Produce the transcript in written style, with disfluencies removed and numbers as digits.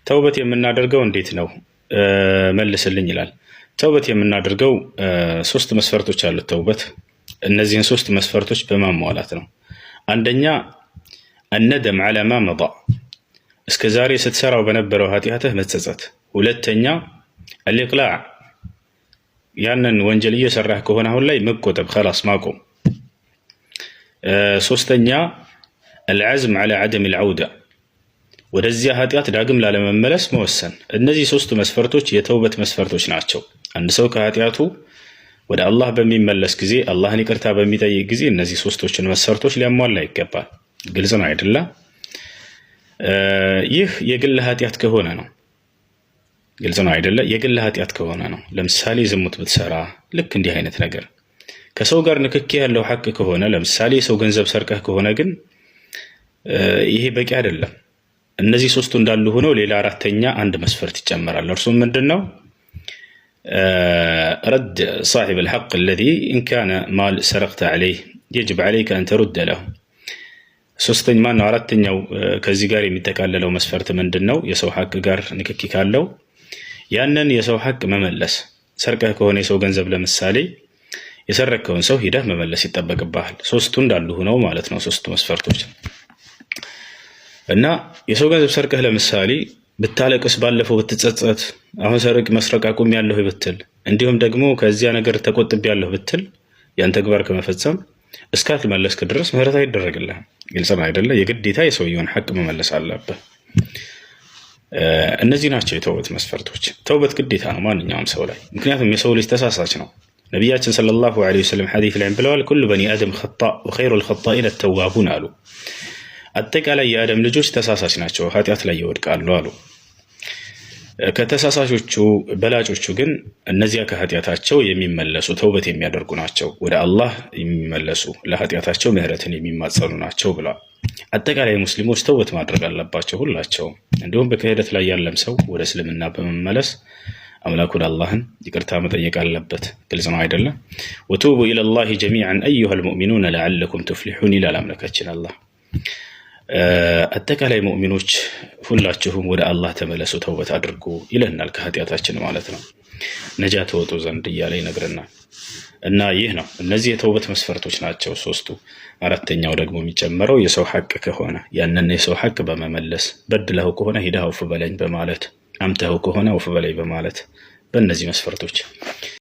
ተውበት የምናደርገው እንዴት ነው መልስልኝ ይላል። ተውበት የምናደርገው ሶስት መስፈርቶች አሉት ተውበት። እነዚህን ሶስት መስፈርቶች በማሟላት ነው። አንደኛ الندم على ما مضى እስከ ዛሬ ስትሰራው በነበረው ኃጢአትህ መጸጸት። ሁለተኛ الإقلاع ያንን ወንጀል እየሰራህ ከሆነ አሁን ላይ መቆጠብ خلاص ማቆም። ሶስተኛ العزم على عدم العودة ወደዚያ ኃጢአት ዳግም ላለመመለስ መወሰን። እነዚህ ሶስቱ መስፈርቶች የተውበት መስፈርቶች ናቸው። አንድ ሰው ከኃጢአቱ ወደ አላህ በሚመለስ ጊዜ አላህን ይቅርታ በሚጠይቅ ጊዜ እነዚህ ሶስቶችን መስፈርቶች ሊያሟላ ይገባል። ግልጽ ነው አይደለ? ይህ የግል ኃጢአት ከሆነ ነው። ግልጽ ነው አይደለ? የግል ኃጢአት ከሆነ ነው። ለምሳሌ ዝሙት ብትሰራ፣ ልክ እንዲህ አይነት ነገር ከሰው ጋር ንክኪ ያለው ሐቅ ከሆነ፣ ለምሳሌ ሰው ገንዘብ ሰርቀህ ከሆነ ግን ይሄ በቂ አይደለም። እነዚህ ሶስቱ እንዳሉ ሆነው ሌላ አራተኛ አንድ መስፈርት ይጨመራል። እርሱም ምንድነው? رد صاحب الحق الذي إن كان مال سرقت عليه يجب عليك أن ترد له። ሶስተኛ ማን አራተኛው ከዚህ ጋር የሚተካለለው መስፈርት ምንድነው? የሰው ሐቅ ጋር ንክኪ ካለው ያንን የሰው ሐቅ መመለስ። ሰርቀህ ከሆነ የሰው ገንዘብ ለምሳሌ የሰረከውን ሰው ሂደህ መመለስ ይጠበቅብሃል። ሶስቱ እንዳሉ ሆነው ማለት ነው ሶስቱ መስፈርቶች። እና የሰው ገንዘብ ሰርቀህ ለምሳሌ ብታለቅስ፣ ባለፈው ብትጸጸት፣ አሁን ሰርቅ መስረቅ አቁሜያለሁ ብትል፣ እንዲሁም ደግሞ ከዚያ ነገር ተቆጥቤያለሁ ብትል ያን ተግባር ከመፈጸም እስካትመለስክ ድረስ ምህረት አይደረግልህም። ግልጽ ነው አይደለ? የግዴታ የሰውየውን ሐቅ መመለስ አለብህ። እነዚህ ናቸው የተውበት መስፈርቶች። ተውበት ግዴታ ነው ማንኛውም ሰው ላይ፣ ምክንያቱም የሰው ልጅ ተሳሳች ነው። ነቢያችን ሰለላሁ ዐለይሂ ወሰለም ሐዲስ ላይ ብለዋል፣ ኩሉ በኒ አደም ኸጣእ ወኸይሩል ኸጣኢነ ተዋቡን አሉ። አጠቃላይ የአደም ልጆች ተሳሳች ናቸው፣ ኃጢአት ላይ ይወድቃሉ አሉ። ከተሳሳቾቹ በላጮቹ ግን እነዚያ ከኃጢአታቸው የሚመለሱ ተውበት የሚያደርጉ ናቸው፣ ወደ አላህ የሚመለሱ ለኃጢአታቸው ምህረትን የሚማጸኑ ናቸው ብለዋል። አጠቃላይ ሙስሊሞች ተውበት ማድረግ አለባቸው ሁላቸውም። እንዲሁም በክህደት ላይ ያለም ሰው ወደ እስልምና በመመለስ አምላኩን አላህን ይቅርታ መጠየቅ አለበት። ግልጽ ነው አይደለም? ወቱቡ ኢለላሂ ጀሚዐን አዩሀል ሙእሚኑነ ለዐለኩም ቱፍሊሑን ይላል አምላካችን አላህ። አጠቃላይ ሙእሚኖች ሁላችሁም ወደ አላህ ተመለሱ፣ ተውበት አድርጉ ይለናል ከኃጢአታችን ማለት ነው፣ ነጃ ተወጡ ዘንድ እያለ ይነግረናል። እና ይህ ነው፣ እነዚህ የተውበት መስፈርቶች ናቸው ሶስቱ። አራተኛው ደግሞ የሚጨመረው የሰው ሐቅ ከሆነ ያንን የሰው ሐቅ በመመለስ፣ በድለው ከሆነ ሂደህ አውፍ በለኝ በማለት፣ አምተኸው ከሆነ አውፍ በለኝ በማለት፣ በእነዚህ መስፈርቶች